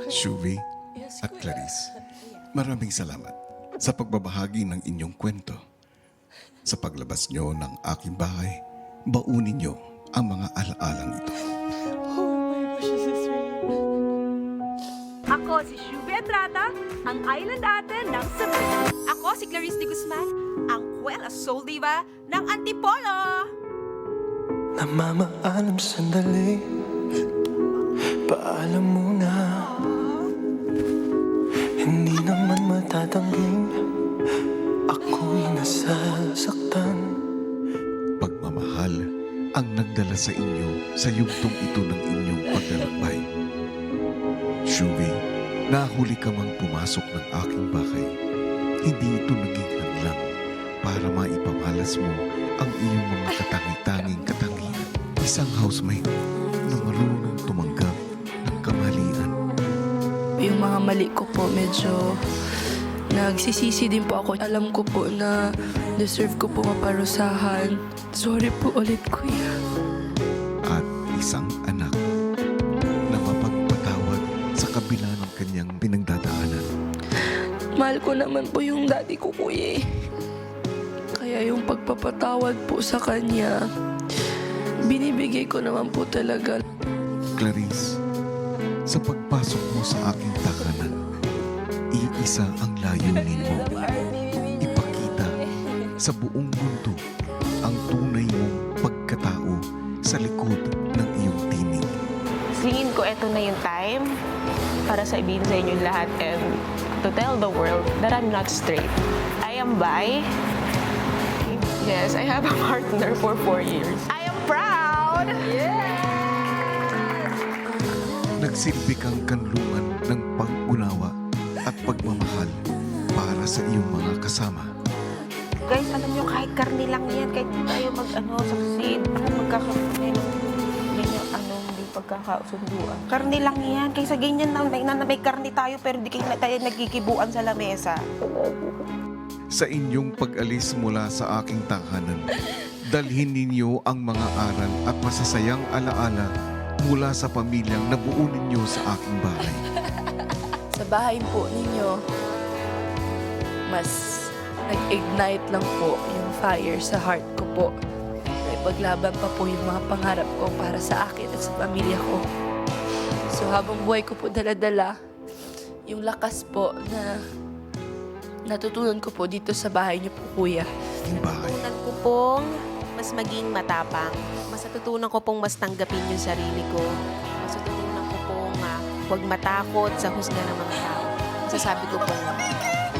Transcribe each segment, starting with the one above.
Shuvi at Clarice, maraming salamat sa pagbabahagi ng inyong kwento. Sa paglabas nyo ng aking bahay, baunin nyo ang mga alaalang ito. Ako si Shuvi Estrada, ang island ate ng Cebu. Ako si Clarice de Guzman, ang Kuwela Soul Diva ng Antipolo. Namamaalam sandali, paalam muna. Hindi naman matatangging ako'y nasasaktan. Pagmamahal ang nagdala sa inyo sa yugtong ito ng inyong paglalakbay. Shuvi, nahuli ka mang pumasok ng aking bahay. Hindi ito naging hadlang para maipamalas mo ang iyong mga katangi-tanging katangian. Isang housemate na marunong tumanggap ng kamalian. Yung mga mali ko po, medyo nagsisisi din po ako. Alam ko po na deserve ko po maparusahan. Sorry po ulit, kuya. At isang anak na mapagpatawad sa kabila ng kanyang pinagdadaanan. Mahal ko naman po yung daddy ko, kuya. Kaya yung pagpapatawad po sa kanya, binibigay ko naman po talaga. Clarice, sa pagpasok mo sa aking tahanan, iisa ang layunin mo. Ipakita sa buong mundo ang tunay mong pagkatao sa likod ng iyong tinig. Tingin ko eto na yung time para sabihin sa inyo lahat and to tell the world that I'm not straight. I am bi. Yes, I have a partner for 4 years. I am proud! Nagsilbi kang kanlungan ng pag-unawa at pagmamahal para sa iyong mga kasama. Guys, alam nyo, kahit karni lang yan, kahit di tayo succeed, hindi pagkakasunduan. Karni lang yan, kaysa ganyan na may karni tayo pero di tayo nagkikibuan sa lamesa. Sa inyong pag-alis mula sa aking tahanan, dalhin ninyo ang mga aral at masasayang alaala mula sa pamilyang nabuo ninyo sa aking bahay. Sa bahay po ninyo, mas nag-ignite lang po yung fire sa heart ko po. May paglaban pa po yung mga pangarap ko para sa akin at sa pamilya ko. So habang buhay ko po dala-dala, yung lakas po na natutunan ko po dito sa bahay niyo po, kuya. Aking bahay. Natutunan ko pong mas maging matapang. Mas natutunan ko pong mas tanggapin yung sarili ko. Mas natutunan ko pong huwag matakot sa husga ng mga tao. Masasabi ko pong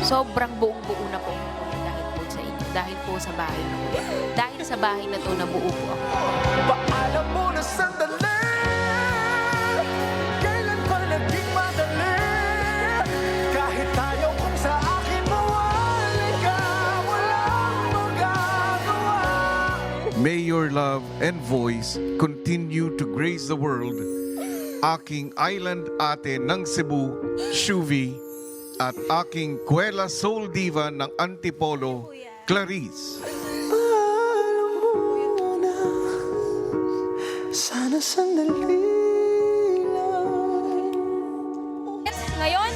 sobrang buong-buo na po ako dahil po sa inyo. Dahil po sa bahay na po. Dahil sa bahay na to, nabuo po ako. Paalam muna sandali, kailan pa naging madali? Kahit tayo kung sa akin mawali ka, walang magagawa. May your love and voice continue to grace the world. Aking island ate ng Cebu, Shuvi, at aking Kuwela Soul Diva ng Antipolo, Clarice. Paalam muna, sana sandali lang. Ngayon,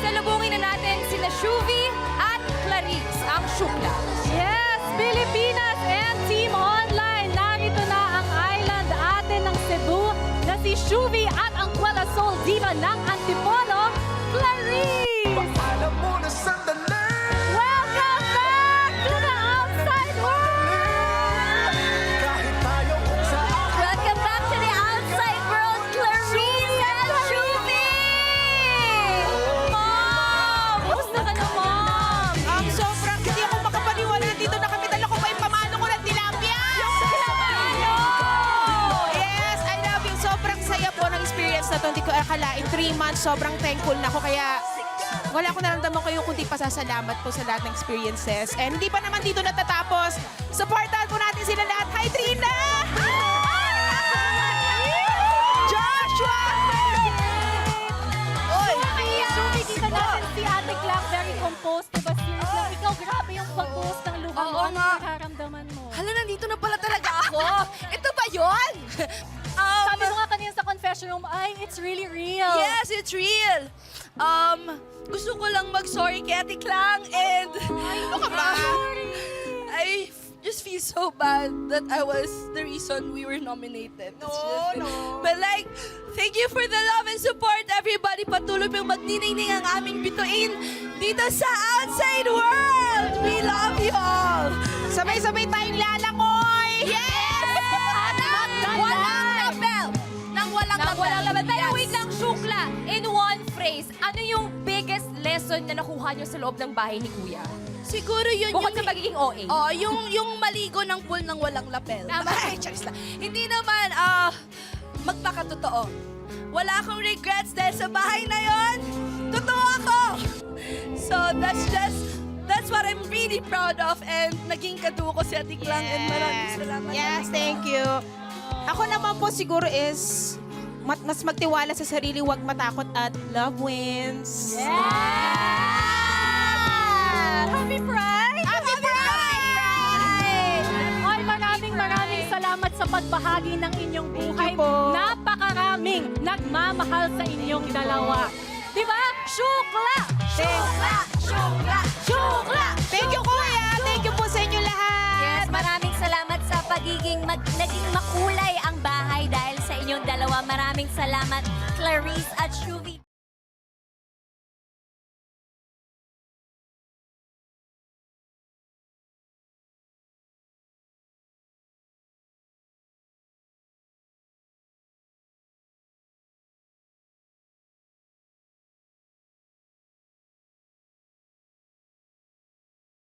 salubungin na natin sina Shuvi at Clarice, ang Shukla. Yes, Pilipinas and Team Online. Narito na ang island ate ng Cebu na si Shuvi at ang Kuwela Soul Diva ng Antipolo, Clarice. Paalam muna sandali, Welcome back to the outside world! kahit tayo kung sa akin. Welcome back to the outside world, Clarice and Shuvi! Mom! Gusto ka na, Mom? Ang sobrang hindi ako makapaniwala dito na kami dala ko pa yung pamano ko ng tilapia! Yes, I love you. Sobrang saya po ng experience na to. Hindi ko akalain. 3 months, sobrang thankful na ako. Kaya wala akong naramdaman ko yung kundi pasasalamat po sa lahat ng experiences. And hindi pa naman dito natatapos. Supportahan po natin sila lahat. Hi, Trina! Joshua! Oy! Shuvi, kita natin si Ate Clark, very composed, diba? Serious lang. Ikaw, grabe yung pag-post ng luha mo. Oo Ano nga. nakaramdaman mo? Hala, nandito na pala talaga ako. Ito ba yun? Sabi mo nga kanina sa confession classroom ay it's really real. Yes, it's real. Gusto ko lang mag-sorry kay Ate Klang and ano ka ba? I just feel so bad that I was the reason we were nominated. No. But like, thank you for the love and support, everybody. Patuloy pong magniningning ang aming bituin dito sa outside world. We love you all. Sabay-sabay tayong lalangoy! Yes! Walang label! Nang walang Nang walang laban. Pero Yes. wait lang, Shukla. In one phrase, ano yung biggest lesson na nakuha nyo sa loob ng bahay ni Kuya? Siguro yun Bukod yung... sa pagiging OA. Oh, yung maligo ng pool ng walang lapel. Tama. Ay, charis lang. Hindi naman, magpakatotoo. Wala akong regrets dahil sa bahay na yon. Totoo ako. So, that's what I'm really proud of and naging katuwa ko si Ate Klang and maraming salamat. Yes, Ate Klang. thank you. Ako naman po siguro is mas magtiwala sa sarili, huwag matakot at love wins. Happy Pride! Happy Pride! Ay, maraming salamat sa pagbahagi ng inyong buhay. you po. Napakaraming nagmamahal sa inyong dalawa. Diba? Shukla! Shukla! Shukla! Shukla! Thank you, Kuya. Thank you po sa inyo lahat. Yes, maraming salamat sa pagiging naging makulay ang bahay dahil sa inyong dalawa. Maraming salamat, Clarice at Shuvie.